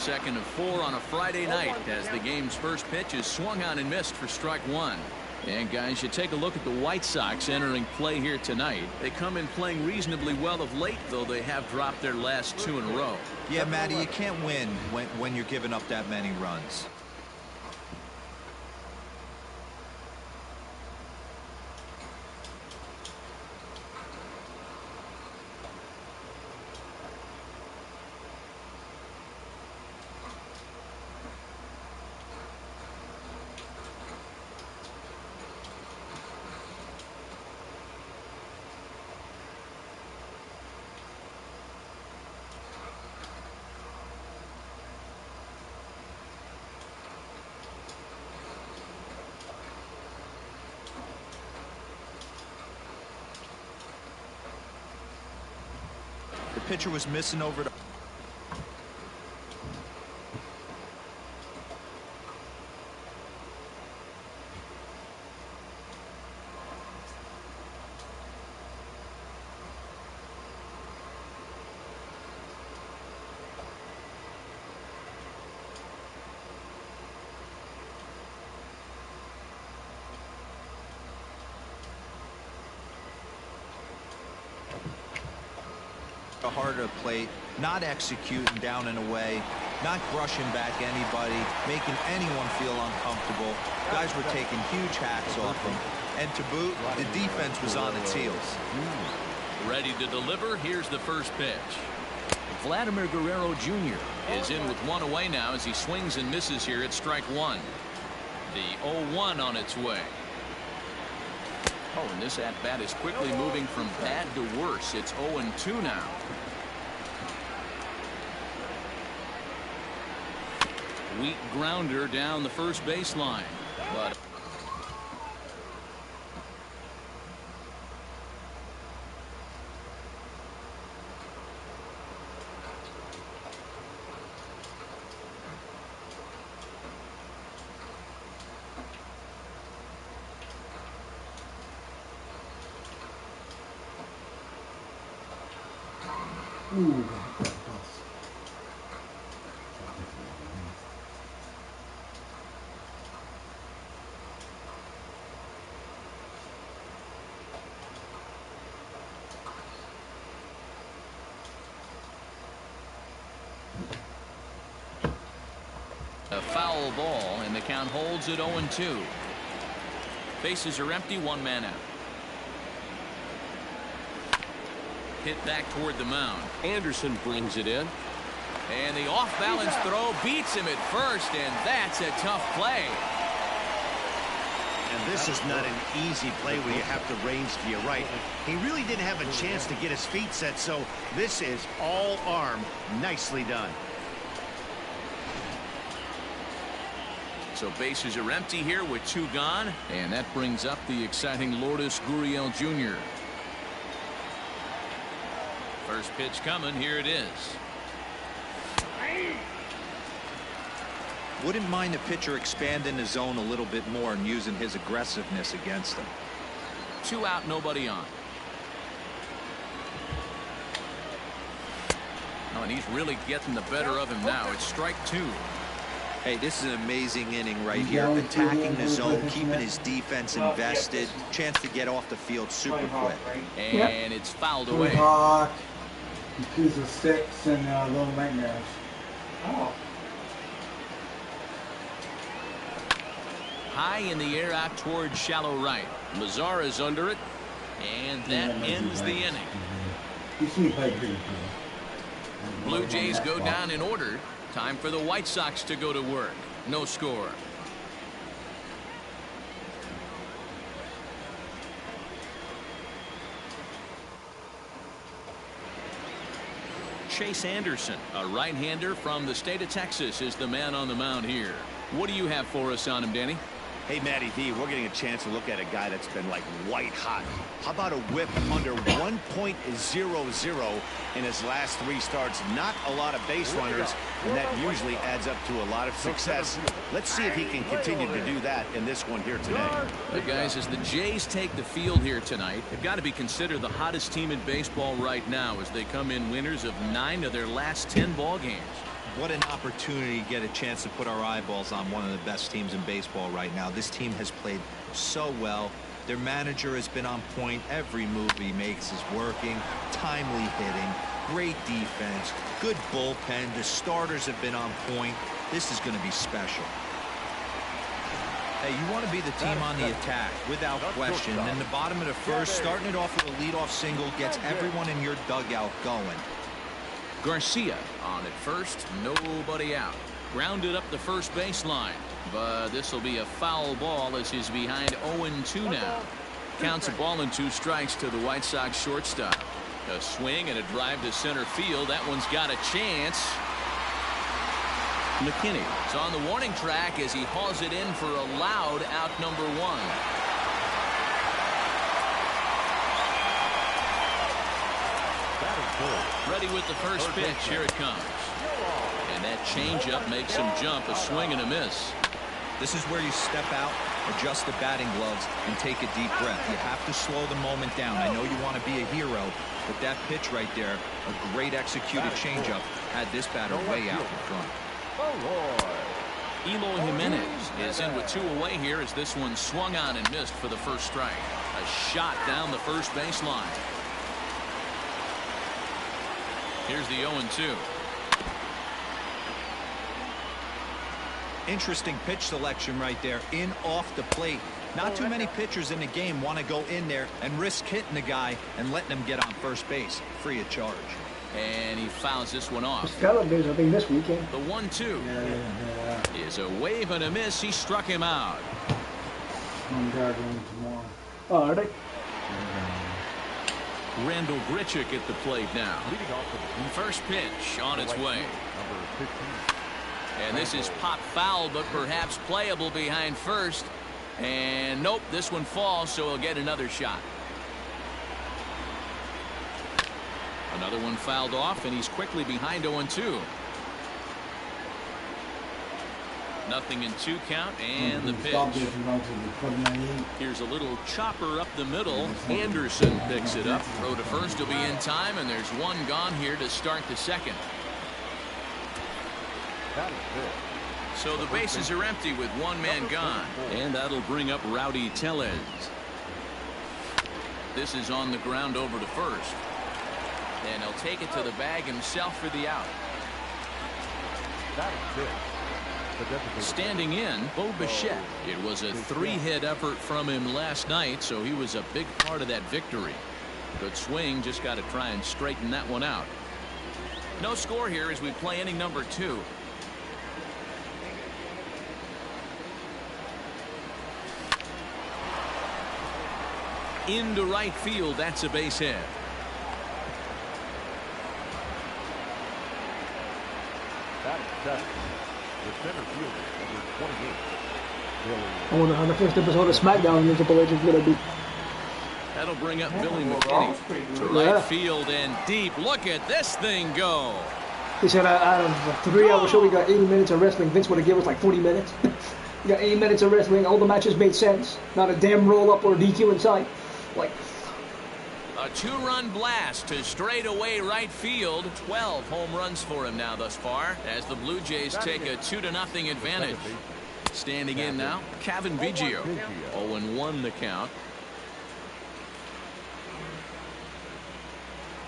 Second of 4 on a Friday night as the game's first pitch is swung on and missed for strike one. And guys, you take a look at the White Sox entering play here tonight. They come in playing reasonably well of late, though they have dropped their last 2 in a row. Yeah, Matty, you can't win when you're giving up that many runs. The pitcher was missing over the harder plate, not executing down and away, not brushing back anybody, making anyone feel uncomfortable. Guys were taking huge hacks off him. And to boot, the defense was on its heels. Ready to deliver. Here's the first pitch. Vladimir Guerrero Jr. is in with one away now as he swings and misses here at strike one. The 0-1 on its way. Oh, and this at-bat is quickly moving from bad to worse. It's 0-2 now. Weak grounder down the first baseline, but a foul ball, and the count holds at 0-2. Bases are empty, one man out. Hit back toward the mound. Anderson brings it in. And the off-balance throw beats him at first, and that's a tough play. And this is not an easy play where you have to range to your right. He really didn't have a chance to get his feet set, so this is all arm. Nicely done. So bases are empty here with 2 gone, and that brings up the exciting Lourdes Guriel Jr. First pitch coming. Here it is. Wouldn't mind the pitcher expanding the zone a little bit more and using his aggressiveness against them. 2 out, nobody on. Oh, and he's really getting the better of him now. It's strike 2. Hey, this is an amazing inning right here. Attacking the zone, keeping his defense invested. Chance to get off the field super quick. And it's fouled away. Piece of sticks and little nightmares. Oh. High in the air out towards shallow right. Mazara's under it, and that ends the inning. Blue Jays go down in order. Time for the White Sox to go to work. No score. Chase Anderson, a right-hander from the state of Texas, is the man on the mound here. What do you have for us on him, Danny? Hey, Matty D, we're getting a chance to look at a guy that's been like white hot. How about a whip under 1.00 in his last 3 starts? Not a lot of base runners, and that usually adds up to a lot of success. Let's see if he can continue to do that in this one here today. But guys, as the Jays take the field here tonight, they've got to be considered the hottest team in baseball right now as they come in winners of 9 of their last 10 ball games. What an opportunity to get a chance to put our eyeballs on one of the best teams in baseball right now. This team has played so well. Their manager has been on point. Every move he makes is working. Timely hitting, great defense, good bullpen. The starters have been on point. This is going to be special. Hey, you want to be the team on the attack, without question. In the bottom of the first, starting it off with a leadoff single gets everyone in your dugout going. Garcia on at first, nobody out. Grounded up the first baseline, but this will be a foul ball as he's behind 0-2 now. Counts a ball and 2 strikes to the White Sox shortstop. A swing and a drive to center field. That one's got a chance. Naquin is on the warning track as he hauls it in for a loud out number 1. Ready with the first pitch. Here it comes. And that changeup makes him jump. A swing and a miss. This is where you step out, adjust the batting gloves, and take a deep breath. You have to slow the moment down. I know you want to be a hero, but that pitch right there, a great executed changeup, had this batter way out in front. Eloy Jimenez is in with 2 away here as this one swung on and missed for the first strike. A shot down the first baseline. Here's the 0-2. Interesting pitch selection right there, in off the plate. Not too many pitchers in the game want to go in there and risk hitting the guy and letting him get on first base free of charge. And he fouls this one off. Scalabers, I think, this weekend. The 1-2 is a wave and a miss. He struck him out. Tomorrow. Oh, are they? Randall Grichuk at the plate now. First pitch on its way. And this is pop foul, but perhaps playable behind first. And nope, this one falls, so he'll get another shot. Another one fouled off, and he's quickly behind 0-2. Nothing in 2 count, and the pitch. Here's a little chopper up the middle. Anderson picks it up. Throw to first will be in time, and there's 1 gone here to start the second. So the bases are empty with 1 man gone, and that'll bring up Rowdy Tellez. This is on the ground over to first. And he'll take it to the bag himself for the out. Standing in, Bo Bichette. It was a 3-hit effort from him last night, so he was a big part of that victory. Good swing, just got to try and straighten that one out. No score here as we play inning number 2. Into right field, that's a base hit. I wonder how the first episode of SmackDown against Triple H is going to be. That'll bring up Billy McKinney to right field and deep. Look at this thing go. He said out of a 3-hour show, we got 80 minutes of wrestling. Vince would have given us like 40 minutes. We got 80 minutes of wrestling. All the matches made sense. Not a damn roll-up or DQ inside. Like, a 2-run blast to straightaway right field. 12 home runs for him now thus far as the Blue Jays take a 2-0 advantage. Standing in now, Kevin Biggio. 0-1 the count.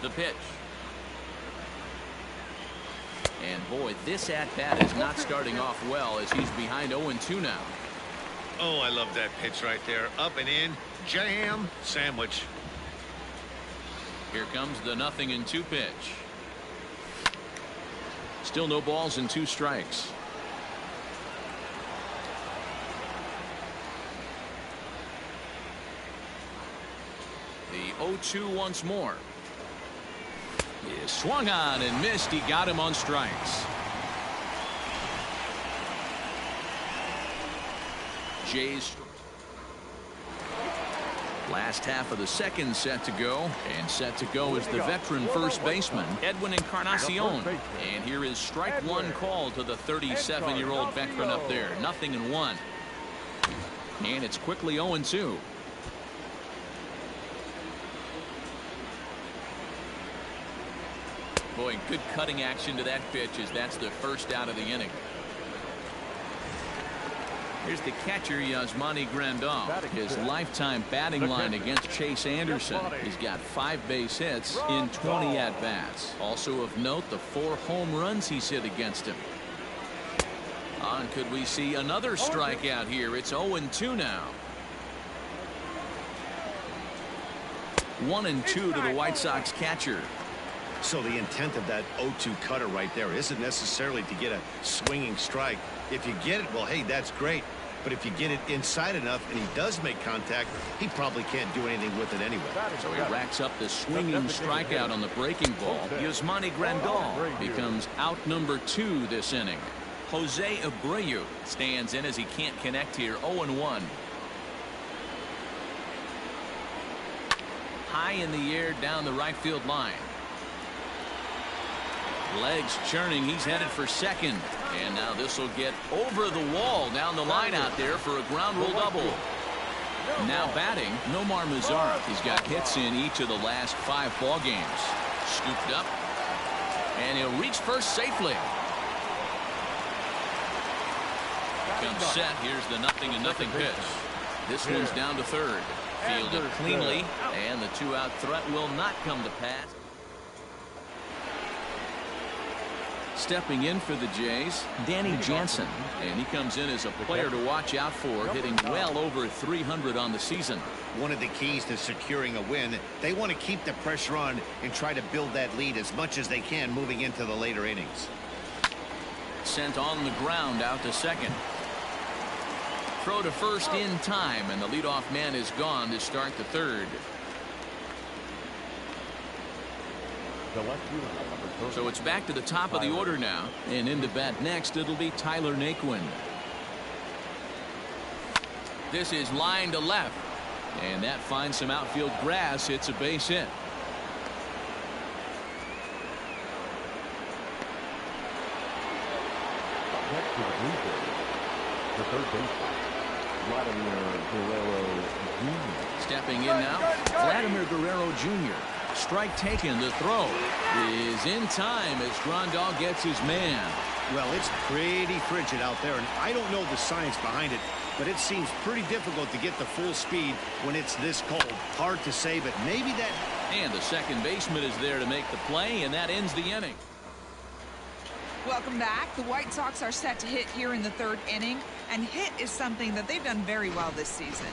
The pitch. And boy, this at-bat is not starting off well as he's behind 0-2 now. Oh, I love that pitch right there. Up and in, jam, sandwich. Here comes the 0-2 pitch. Still no balls and 2 strikes. The 0-2 once more. He is swung on and missed. He got him on strikes. Jays. Last half of the second set to go, and set to go is the veteran first baseman Edwin Encarnacion. And here is strike 1 call to the 37-year-old veteran up there. 0-1. And it's quickly 0-2. Boy, good cutting action to that pitch as that's the first out of the inning. Here's the catcher, Yasmani Grandal. His lifetime batting line against Chase Anderson. He's got 5 base hits in 20 at-bats. Also of note, the 4 home runs he's hit against him. And could we see another strikeout here? It's 0-2 now. 1-2 to the White Sox catcher. So the intent of that 0-2 cutter right there isn't necessarily to get a swinging strike. If you get it, well, hey, that's great. But if you get it inside enough and he does make contact, he probably can't do anything with it anyway. So he racks up the swinging strikeout on the breaking ball. Yasmani Grandal becomes out number 2 this inning. Jose Abreu stands in as he can't connect here. 0-1. High in the air down the right field line. Legs churning. He's headed for second. And now this will get over the wall down the line out there for a ground rule double. Now batting, Nomar Mazara. He's got hits in each of the last 5 ball games. Scooped up. And he'll reach first safely. Comes set. Here's the 0-0 pitch. This one's down to third. Fielded cleanly. And the 2-out threat will not come to pass. Stepping in for the Jays, Danny Jansen, and he comes in as a player to watch out for, hitting well over 300 on the season. One of the keys to securing a win, they want to keep the pressure on and try to build that lead as much as they can moving into the later innings. Sent on the ground out to second. Throw to first in time, and the leadoff man is gone to start the third. So it's back to the top of the order now, and in to bat next it'll be Tyler Naquin. This is line to left, and that finds some outfield grass. It's a base hit. Next to the blue field, the third baseman, Vladimir Guerrero Jr. Stepping in now, Vladimir Guerrero Jr. Strike taken. The throw is in time as Grandal gets his man. Well, it's pretty frigid out there, and I don't know the science behind it, but it seems pretty difficult to get the full speed when it's this cold. Hard to say, but maybe that... And the second baseman is there to make the play, and that ends the inning. Welcome back. The White Sox are set to hit here in the third inning, and hit is something that they've done very well this season.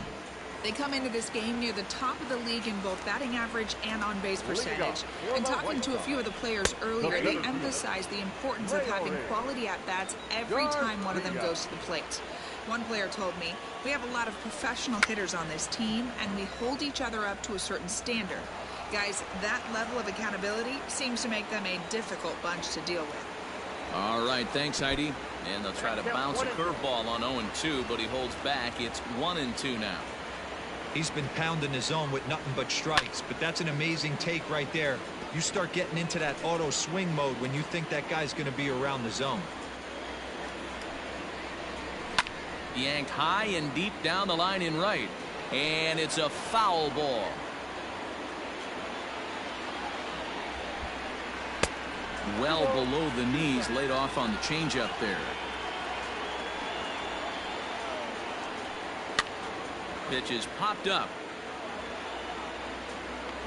They come into this game near the top of the league in both batting average and on-base percentage. And talking to a few of the players earlier, they emphasize the importance of having quality at-bats every time one of them goes to the plate. One player told me, "We have a lot of professional hitters on this team, and we hold each other up to a certain standard. Guys, that level of accountability seems to make them a difficult bunch to deal with." All right, thanks, Heidi. And they'll try to bounce a curveball on 0-2, but he holds back. It's 1-2 now. He's been pounding his zone with nothing but strikes, but that's an amazing take right there. You start getting into that auto swing mode when you think that guy's going to be around the zone. Yanked high and deep down the line in right, and it's a foul ball. Well below the knees, laid off on the changeup there. Pitch is popped up.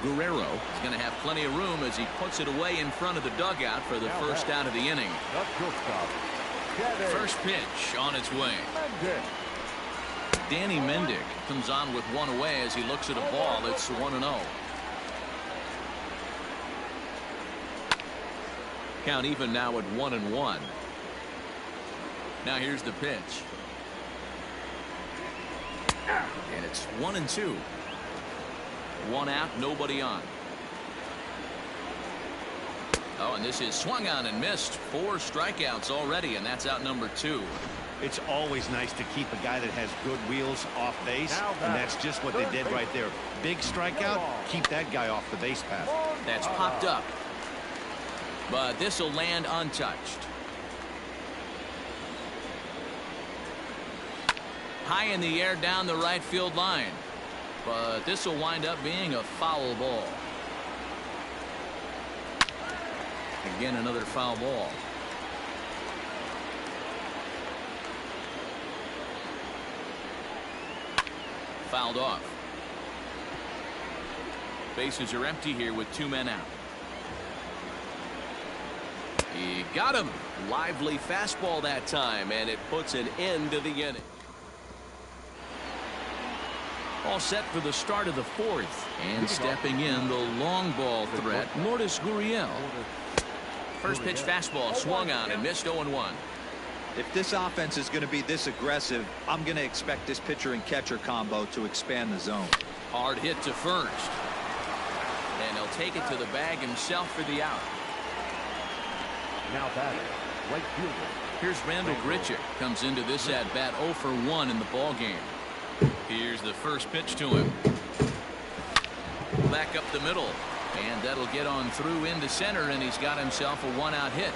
Guerrero is going to have plenty of room as he puts it away in front of the dugout for the first out of the inning. First pitch on its way. Danny Mendick comes on with one away as he looks at a ball. It's 1-0. Count even now at 1-1. Now here's the pitch. And it's 1-2. One out, nobody on. Oh, and this is swung on and missed. 4 strikeouts already, and that's out number 2. It's always nice to keep a guy that has good wheels off base, and that's just what they did right there. Big strikeout, keep that guy off the base path. That's popped up. But this will land untouched. High in the air down the right field line. But this will wind up being a foul ball. Again, another foul ball. Fouled off. Bases are empty here with 2 men out. He got him. Lively fastball that time, and it puts an end to the inning. All set for the start of the 4th. And stepping in, the long ball threat, Lourdes Guriel. First pitch fastball swung on and missed 0-1. If this offense is going to be this aggressive, I'm going to expect this pitcher and catcher combo to expand the zone. Hard hit to first. And he'll take it to the bag himself for the out. Now batting, right fielder. Here's Randall Grichuk. Comes into this at bat 0 for 1 in the ball game. Here's the first pitch to him. Back up the middle. And that'll get on through into center, and he's got himself a 1-out hit.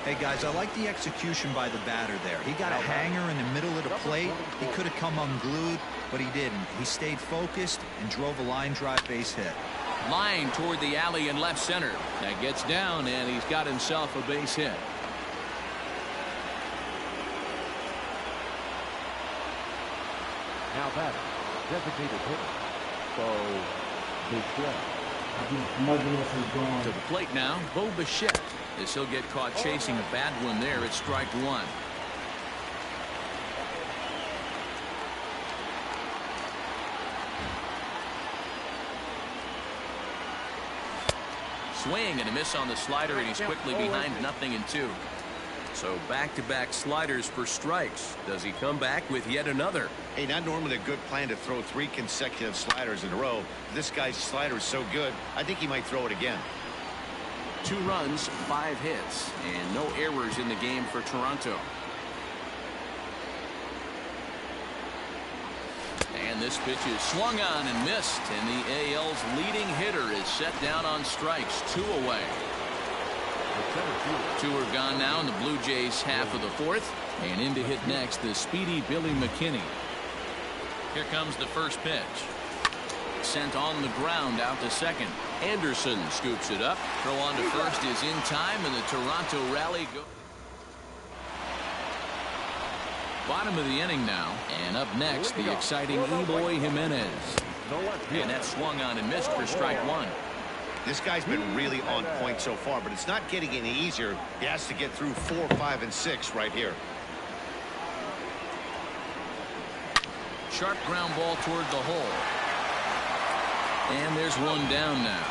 Hey guys, I like the execution by the batter there. He got a hanger in the middle of the plate. He could have come unglued, but he didn't. He stayed focused and drove a line drive base hit. Line toward the alley in left center. That gets down, and he's got himself a base hit. Now batting, designated hitter. So, big play. Douglas is gone. To the plate now, Bo Bichette. As he'll get caught chasing a bad one there at strike 1. Swing and a miss on the slider, and he's quickly behind 0-2. So back-to-back sliders for strikes. Does he come back with yet another? Hey, not normally a good plan to throw 3 consecutive sliders in a row. This guy's slider is so good, I think he might throw it again. 2 runs, 5 hits, and no errors in the game for Toronto. And this pitch is swung on and missed, and the AL's leading hitter is set down on strikes. 2 away. 2 are gone now in the Blue Jays half of the 4th, and in to hit next the speedy Billy McKinney. Here comes the first pitch. Sent on the ground out to second. Anderson scoops it up. Throw on to first is in time, and the Toronto rally goes. Bottom of the inning now, and up next the exciting Eloy Jimenez. And that swung on and missed for strike 1. This guy's been really on point so far, but it's not getting any easier. He has to get through 4, 5, and 6 right here. Sharp ground ball toward the hole. And there's one down now.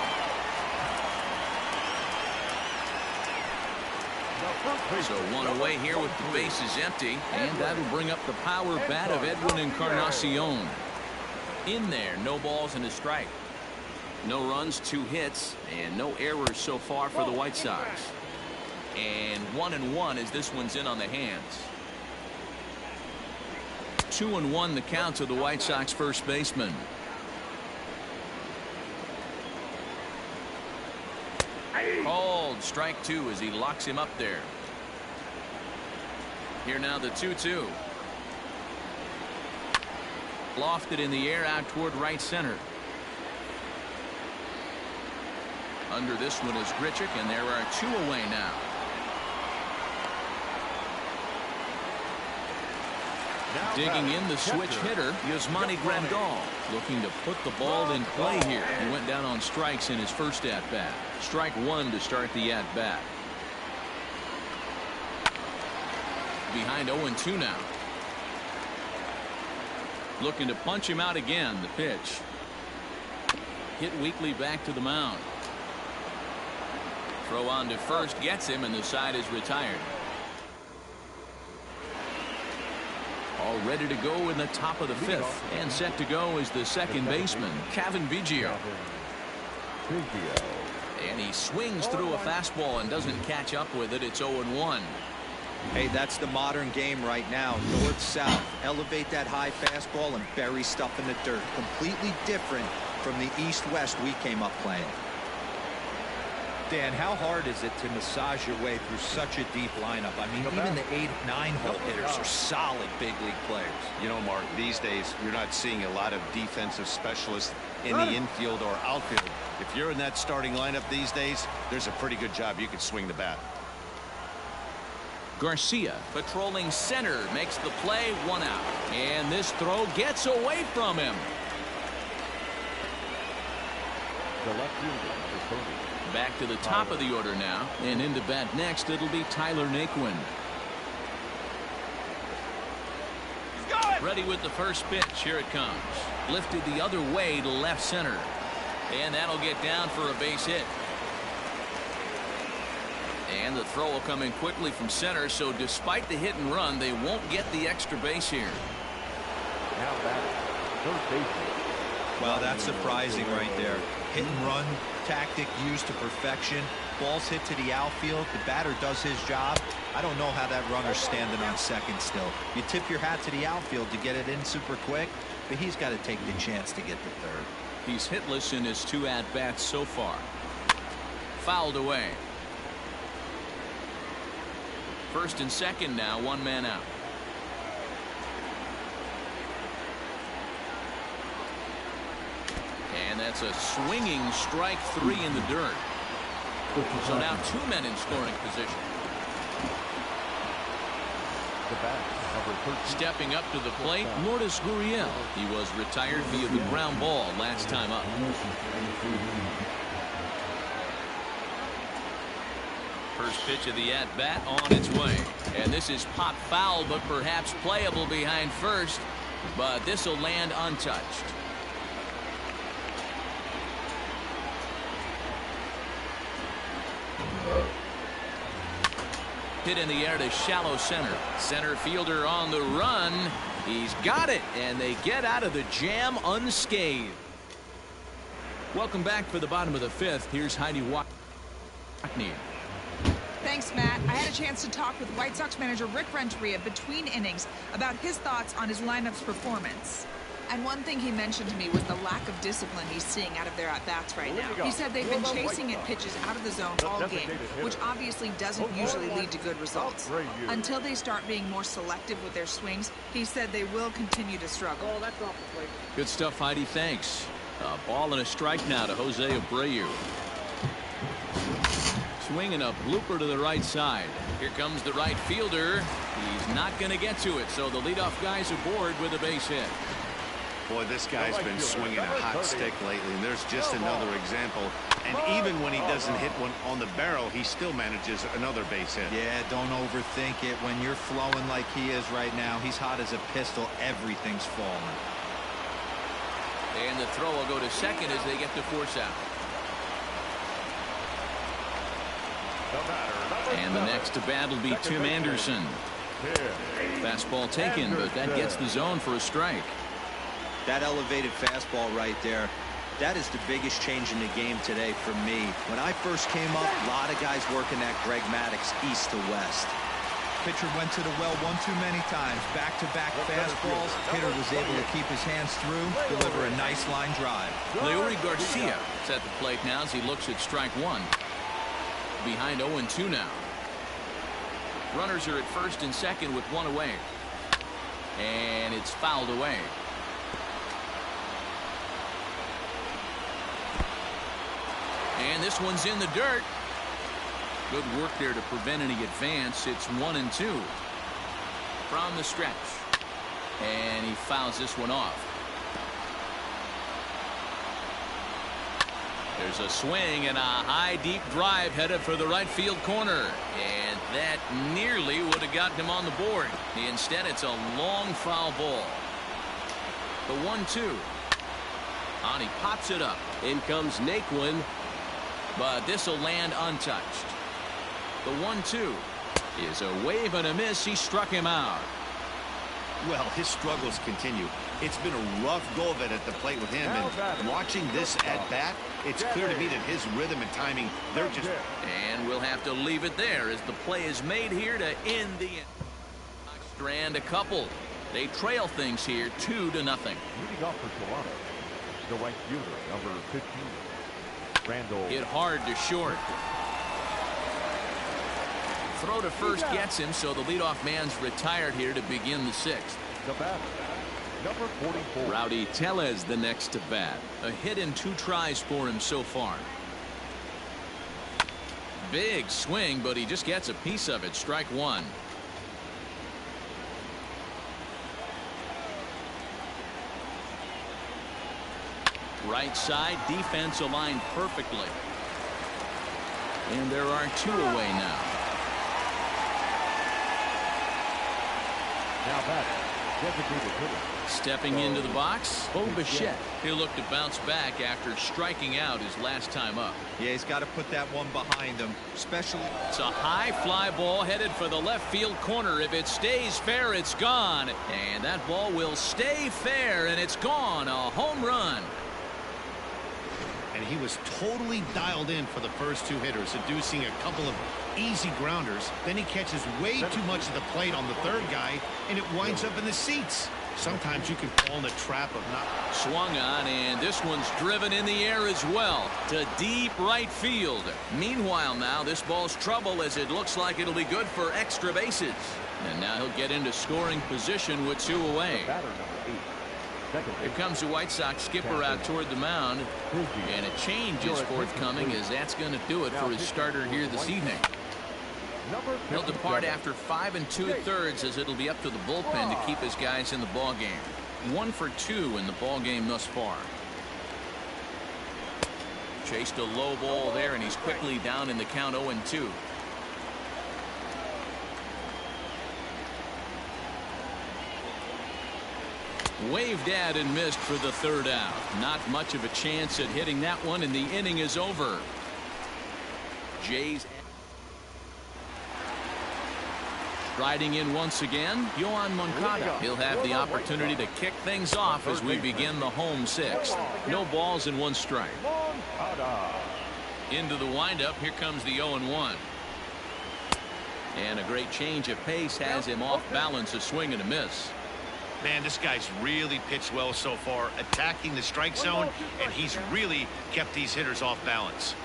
So 1 away here with the bases empty, and that'll bring up the power bat of Edwin Encarnacion. In there, no balls and a strike. No runs, 2 hits, and no errors so far for the White Sox. And 1-1 as this one's in on the hands. 2-1 the count to the White Sox first baseman. Called strike 2 as he locks him up there. Here now the 2-2. Lofted in the air out toward right center. Under this one is Grichuk, and there are 2 away now. Digging in the switch hitter, Yasmani Grandal, looking to put the ball in play here. He went down on strikes in his first at-bat. Strike 1 to start the at-bat. Behind 0-2 now. Looking to punch him out again. The pitch. Hit weakly back to the mound. Throw on to first gets him, and the side is retired. All ready to go in the top of the 5th, and set to go is the second baseman, Cavan Biggio. And he swings through a fastball and doesn't catch up with it. It's 0-1. Hey, that's the modern game right now. North-south. Elevate that high fastball and bury stuff in the dirt. Completely different from the east-west we came up playing. Dan, how hard is it to massage your way through such a deep lineup? I mean, even the 8, 9-hole hitters are solid big league players. You know, Mark, these days you're not seeing a lot of defensive specialists in the infield or outfield. If you're in that starting lineup these days, there's a pretty good job you could swing the bat. Garcia patrolling center makes the play, 1 out. And this throw gets away from him. The left fielder, number 30. Back to the top of the order now. And into bat next, it'll be Tyler Naquin. Ready with the first pitch. Here it comes. Lifted the other way to left center. And that'll get down for a base hit. And the throw will come in quickly from center, so despite the hit and run, they won't get the extra base here. Now back, third baseman. Well, that's surprising right there. Hit and run tactic used to perfection. Ball's hit to the outfield. The batter does his job. I don't know how that runner's standing on second still. You tip your hat to the outfield to get it in super quick, but he's got to take the chance to get to third. He's hitless in his 2 at-bats so far. Fouled away. First and second now, 1 man out. And that's a swinging strike 3 in the dirt. So now 2 men in scoring position. The bat, number 13. Stepping up to the plate, Lourdes Guriel. He was retired via the ground ball last time up. First pitch of the at-bat on its way. And this is pop foul, but perhaps playable behind first. But this will land untouched. Hit in the air to shallow center. Center fielder on the run. He's got it, and they get out of the jam unscathed. Welcome back for the bottom of the 5th. Here's Heidi Naquin. Thanks, Matt. I had a chance to talk with White Sox manager Rick Renteria between innings about his thoughts on his lineup's performance. And one thing he mentioned to me was the lack of discipline he's seeing out of their at-bats right now. He said they've been chasing at pitches out of the zone all game, which obviously doesn't usually lead to good results. Until they start being more selective with their swings, he said they will continue to struggle. Good stuff, Heidi. Thanks. A ball and a strike now to Jose Abreu. Swinging a blooper to the right side. Here comes the right fielder. He's not going to get to it, so the leadoff guy's aboard with a base hit. Boy, this guy's been swinging a hot stick lately, and there's just another example. And even when he doesn't hit one on the barrel, he still manages another base hit. Yeah, don't overthink it. When you're flowing like he is right now, he's hot as a pistol. Everything's falling. And the throw will go to second as they get the force out. And the next to bat will be Tim Anderson. Fastball taken, but that gets the zone for a strike. That elevated fastball right there, that is the biggest change in the game today for me. When I first came up, a lot of guys working that Greg Maddux east to west. Pitcher went to the well one too many times. Back-to-back fastballs. Hitter was able to keep his hands through, deliver a nice line drive. Leori Garcia is at the plate now as he looks at strike 1. Behind 0-2 now. Runners are at first and second with 1 away. And it's fouled away. And this one's in the dirt. Good work there to prevent any advance. It's 1-2 from the stretch. And he fouls this one off. There's a swing and a high deep drive headed for the right field corner. And that nearly would have gotten him on the board. Instead, it's a long foul ball. The 1-2. And he pops it up. In comes Naquin. But this will land untouched. The 1-2 is a wave and a miss. He struck him out. Well, his struggles continue. It's been a rough go of it at the plate with him. And watching this at bat, it's clear to me that his rhythm and timing, they're just... And we'll have to leave it there as the play is made here to end the strand a couple. They trail things here 2-0. Leading off for Toronto, the right fielder, number 15. Randall. Hit hard to short. Throw to first gets him, so the leadoff man's retired here to begin the 6th. The batter, Number 44. Rowdy Tellez the next to bat. A hit in 2 tries for him so far. Big swing, but he just gets a piece of it. Strike 1. Right side, defense aligned perfectly. And there are 2 away now. Now back. Designated hitter. Stepping into the box, Bo Bichette. He'll look to bounce back after striking out his last time up. Yeah, he's got to put that one behind him, especially. It's a high fly ball headed for the left field corner. If it stays fair, it's gone. And that ball will stay fair, and it's gone. A home run. And he was totally dialed in for the first 2 hitters, seducing a couple of easy grounders. Then he catches way too much of the plate on the 3rd guy, and it winds up in the seats. Sometimes you can fall in the trap of not. Swung on, and this one's driven in the air as well to deep right field. Meanwhile, now this ball's trouble as it looks like it'll be good for extra bases. And now he'll get into scoring position with 2 away. Batter number 8. Here comes the White Sox skipper out toward the mound, and a change is forthcoming as that's going to do it for his starter here this evening. He'll depart after 5 2/3 as it'll be up to the bullpen to keep his guys in the ball game. 1 for 2 in the ball game thus far. Chased a low ball there, and he's quickly down in the count 0-2. Waved at and missed for the 3rd out. Not much of a chance at hitting that one, and the inning is over. Jays riding in once again, Yohan Moncada. He'll have the opportunity to kick things off as we begin the home 6th. No balls and 1 strike. Into the windup, here comes the 0-1. And a great change of pace has him off balance, a swing and a miss. Man, this guy's really pitched well so far, attacking the strike zone, and he's really kept these hitters off balance.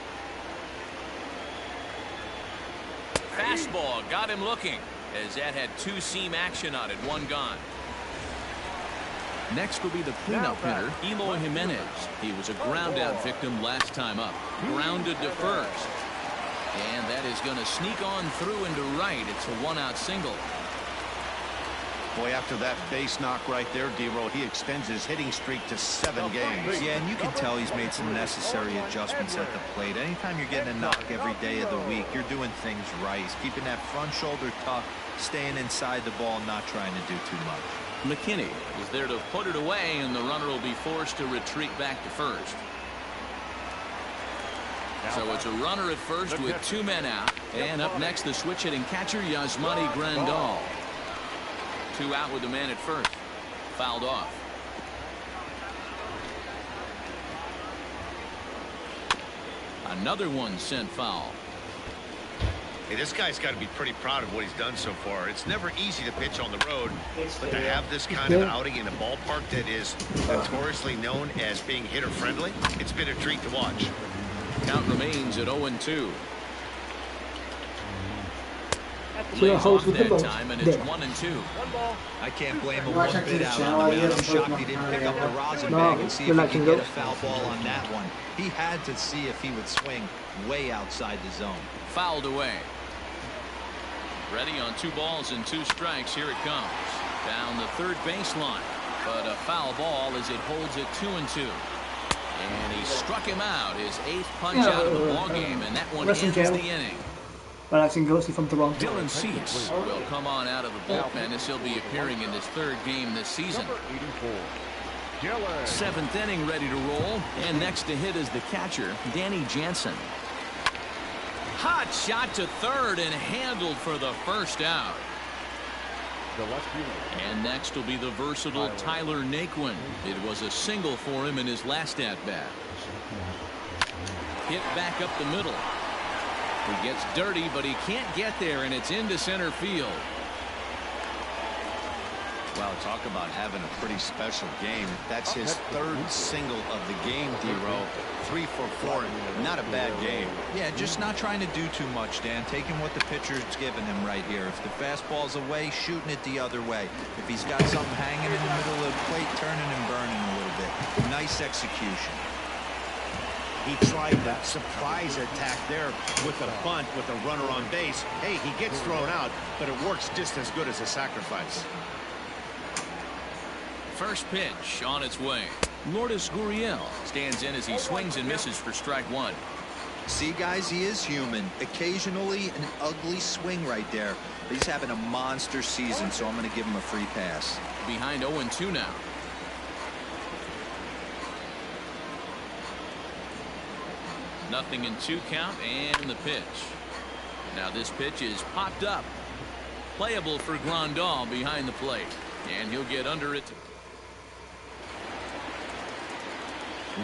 Fastball got him looking, as that had 2-seam action on it, 1 gone. Next will be the cleanup hitter, Eloy Jimenez. He was a ground-out victim last time up. Grounded to first. And that is going to sneak on through into right. It's a 1-out single. Boy, after that base knock right there, D-Roll, he extends his hitting streak to 7 games. Yeah, and you can tell he's made some necessary adjustments at the plate. Anytime you're getting a knock every day of the week, you're doing things right. He's keeping that front shoulder tucked, staying inside the ball, not trying to do too much. McKinney is there to put it away, and the runner will be forced to retreat back to first. So it's a runner at first with 2 men out. And up next, the switch-hitting catcher, Yasmani Grandal. 2 out with the man at first. Fouled off. Another one sent foul. Hey, this guy's got to be pretty proud of what he's done so far. It's never easy to pitch on the road, but to have this kind of outing in a ballpark that is notoriously known as being hitter-friendly, it's been a treat to watch. Count remains at 0-2. Lays off that time, and it's 1-2. I can't blame him one bit out on the mound. I'm shocked he didn't pick up the rosin bag and see if he could get a foul ball on that one. He had to see if he would swing way outside the zone. Fouled away. Ready on 2 balls and 2 strikes. Here it comes. Down the 3rd baseline. But a foul ball as it holds it 2-2. And he struck him out. His 8th punch out of the ball game, and that one ends the inning. Relaxing Ghosty from Toronto. Dylan Cease will come on out of the bullpen as he'll be appearing in his 3rd game this season. 7th inning ready to roll. And next to hit is the catcher, Danny Jansen. Hot shot to 3rd and handled for the 1st out. And next will be the versatile Tyler Naquin. It was a single for him in his last at-bat. Hit back up the middle. He gets dirty, but he can't get there, and it's into center field. Well, talk about having a pretty special game. That's his third single of the game, D-Row. 3 for 4. Not a bad game. Yeah, just not trying to do too much, Dan. Taking what the pitcher's giving him right here. If the fastball's away, shooting it the other way. If he's got something hanging in the middle of the plate, turning and burning a little bit. Nice execution. He tried the surprise attack there with a bunt with a runner on base. Hey, he gets thrown out, but it works just as good as a sacrifice. First pitch on its way. Lourdes Guriel stands in as he swings and misses for strike one. See, guys, he is human. Occasionally an ugly swing right there. But he's having a monster season, so I'm going to give him a free pass. Behind 0-2 now. Nothing in 2 count and the pitch. Now this pitch is popped up. Playable for Grandal behind the plate. And he'll get under it.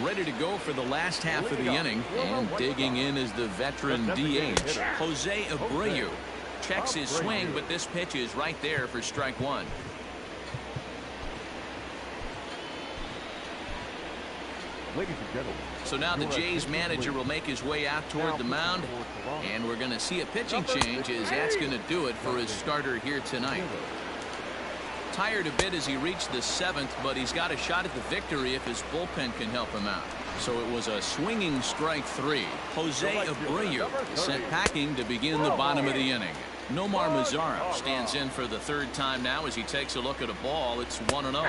Ready to go for the last half of the inning. And digging in is the veteran DH, Jose Abreu. Checks his swing, but this pitch is right there for strike one. Ladies and gentlemen. So now the Jays manager will make his way out toward the mound. And we're going to see a pitching change as that's going to do it for his starter here tonight. Tired a bit as he reached the 7th, but he's got a shot at the victory if his bullpen can help him out. So it was a swinging strike 3. Jose Abreu sent packing to begin the bottom of the inning. Nomar Mazara stands in for the 3rd time now as he takes a look at a ball. It's 1-0.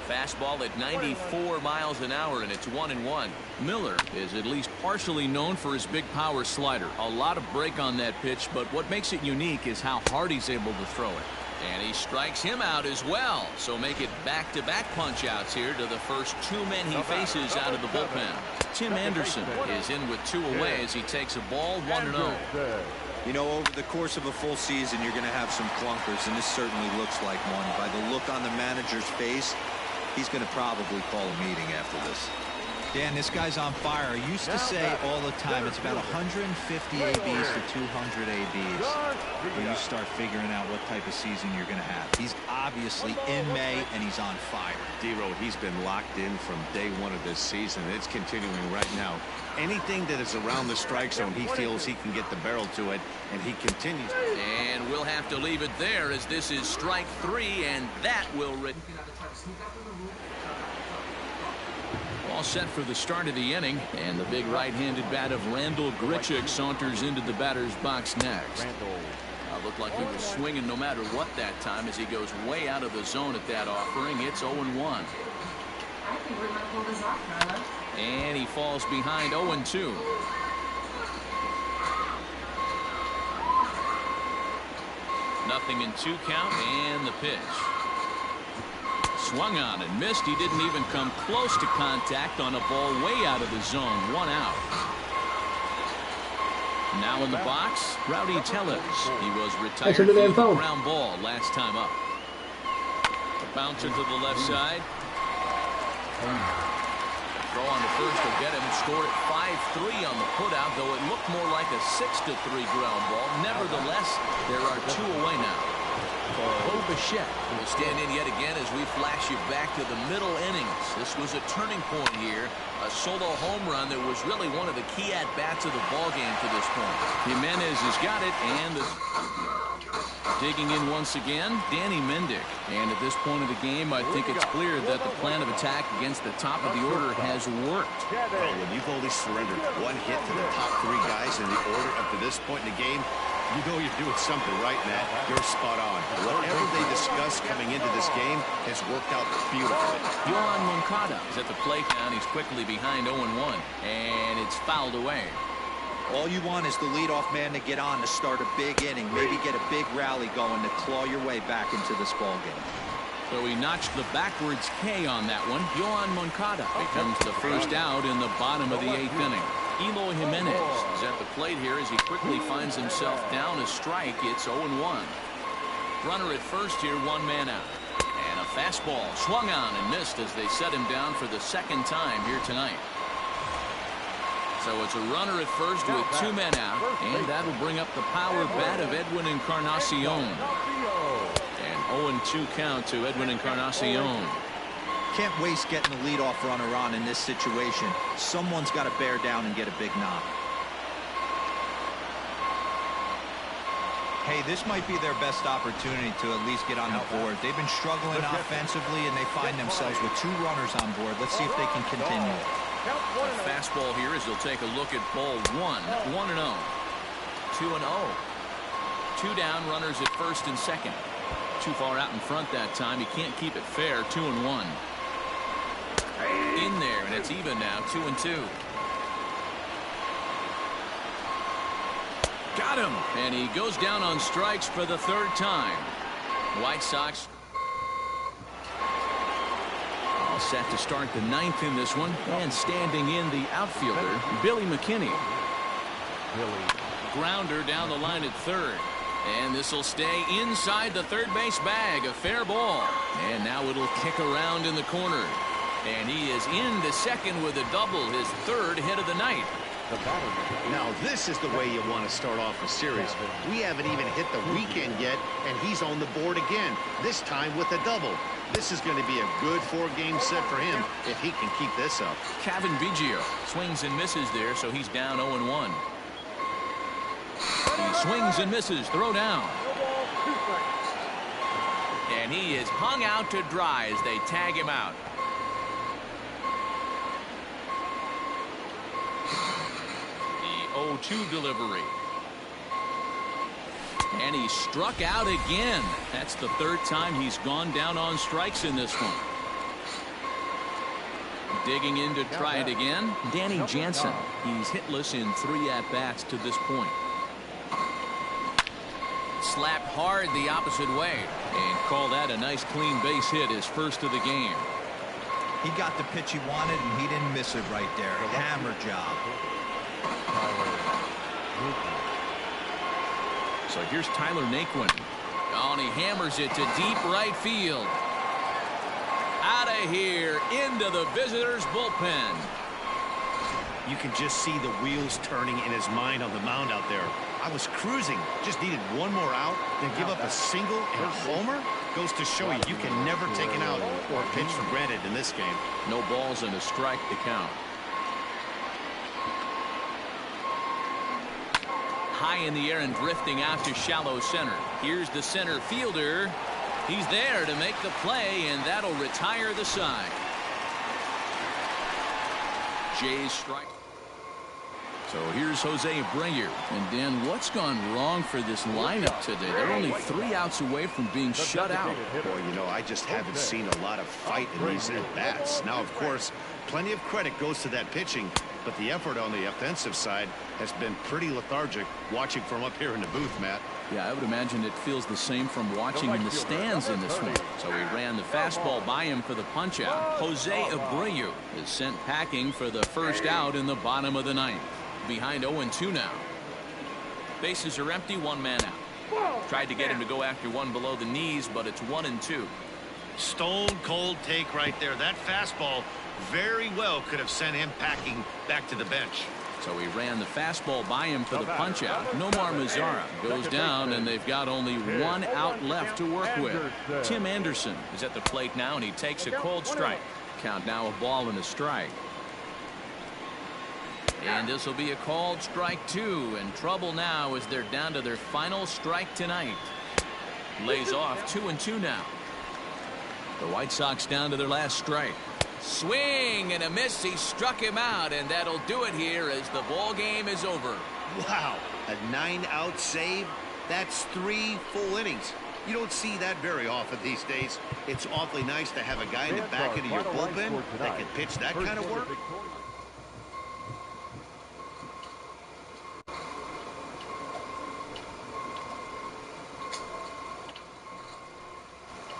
Fastball at 94 miles an hour, and it's 1-1. Miller is at least partially known for his big power slider. A lot of break on that pitch, but what makes it unique is how hard he's able to throw it. And he strikes him out as well. So make it back-to-back punch-outs here to the first 2 men he faces out of the bullpen. Tim Anderson is in with 2 away as he takes a ball 1-0. You know, over the course of a full season, you're going to have some clunkers, and this certainly looks like one. By the look on the manager's face, he's going to probably call a meeting after this. Dan, this guy's on fire. I used to say all the time it's about 150 ABs to 200 ABs when you start figuring out what type of season you're going to have. He's obviously in May, and he's on fire. D-Row, he's been locked in from day 1 of this season. It's continuing right now. Anything that is around the strike zone, he feels he can get the barrel to it, and he continues. And we'll have to leave it there as this is strike 3, and that will... All set for the start of the inning, and the big right-handed bat of Randall Grichuk saunters into the batter's box next. Looked like he was swinging no matter what that time as he goes way out of the zone at that offering. It's 0-1. I think we're going to pull this off, Carla. And he falls behind 0-2. Nothing in 2 count and the pitch. Swung on and missed. He didn't even come close to contact on a ball way out of the zone. 1 out. Now in the box, Rowdy Tellez. He was retired for the ground ball last time up. A bouncer to the left side. Throw on the first to get him. Scored at 5-3 on the putout, though it looked more like a 6-3 ground ball. Nevertheless, there are 2 away now. Bo Bichette will stand in yet again as we flash you back to the middle innings. This was a turning point here. A solo home run that was really one of the key at-bats of the ballgame to this point. Jimenez has got it, and digging in once again, Danny Mendick. And at this point of the game, I think it's clear that the plan of attack against the top of the order has worked. Well, when you've only surrendered 1 hit to the top 3 guys in the order up to this point in the game, you know you're doing something right, Matt. You're spot on. Whatever they discussed coming into this game has worked out beautifully. Yohan Moncada is at the plate now, and he's quickly behind 0-1. And it's fouled away. All you want is the leadoff man to get on to start a big inning, maybe get a big rally going to claw your way back into this ballgame. So he notched the backwards K on that one. Yohan Moncada becomes the first out in the bottom of the 8th inning. Eloy Jimenez is at the plate here as he quickly finds himself down a strike. It's 0-1. Runner at first here, 1 man out. And a fastball swung on and missed as they set him down for the 2nd time here tonight. So it's a runner at first with 2 men out, and that'll bring up the power bat of Edwin Encarnacion. And 0-2 count to Edwin Encarnacion. Can't waste getting the leadoff runner on in this situation. Someone's got to bear down and get a big knock. Hey, this might be their best opportunity to at least get on the board. They've been struggling offensively, and they find themselves with 2 runners on board. Let's see if they can continue. A fastball here as he'll take a look at ball 1. 1-0. 2-0. 2 down, runners at first and second. Too far out in front that time. He can't keep it fair. 2-1. In there, and it's even now. 2-2. Got him, and he goes down on strikes for the 3rd time. White Sox all set to start the 9th in this one, and standing in the outfielder, Billy McKinney. Grounder down the line at 3rd, and this will stay inside the 3rd base bag. A fair ball, and now it'll kick around in the corner, and he is into second with a double, his 3rd hit of the night. Now this is the way you want to start off a series. We haven't even hit the weekend yet, and he's on the board again, this time with a double. This is going to be a good 4-game set for him if he can keep this up. Kevin Biggio swings and misses there, so he's down 0-1. He swings and misses, throw down. And he is hung out to dry as they tag him out. The 0-2 delivery. And he struck out again. That's the 3rd time he's gone down on strikes in this one. Digging in to try it again, Danny Jansen. He's hitless in 3 at-bats to this point. Slapped hard the opposite way, and call that a nice clean base hit, his 1st of the game. He got the pitch he wanted, and he didn't miss it right there. Hammer job. So here's Tyler Naquin. Oh, and he hammers it to deep right field. Out of here, into the visitors' bullpen. You can just see the wheels turning in his mind on the mound out there. I was cruising, just needed 1 more out, then give up a single and a homer. Goes to show you can never take an out or a pitch for granted in this game. No balls and a strike to count. High in the air and drifting out to shallow center. Here's the center fielder. He's there to make the play, and that'll retire the side. Jay's strike. So here's Jose Abreu. And Dan, what's gone wrong for this lineup today? They're only 3 outs away from being shut out. Boy, you know, I just haven't seen a lot of fight in these at-bats. Now, of course, plenty of credit goes to that pitching, but the effort on the offensive side has been pretty lethargic watching from up here in the booth, Matt. Yeah, I would imagine it feels the same from watching in the stands in this one. So he ran the fastball by him for the punch-out. Jose Abreu is sent packing for the 1st out in the bottom of the 9th. Behind 0-2 now. Bases are empty, 1 man out. Tried to get him to go after one below the knees, but it's 1-2. Stone cold take right there. That fastball very well could have sent him packing back to the bench. So he ran the fastball by him for the punch out. Nomar Mazara goes down, and they've got only 1 out left to work with. Tim Anderson is at the plate now, and he takes a cold strike. Count now, a ball and a strike. And this will be a called strike 2, and trouble now as they're down to their final strike tonight. Lays off 2-2 now. The White Sox down to their last strike. Swing and a miss. He struck him out, and that'll do it here as the ball game is over. Wow, a 9-out save. That's 3 full innings. You don't see that very often these days. It's awfully nice to have a guy in the back end of your bullpen that can pitch that kind of work.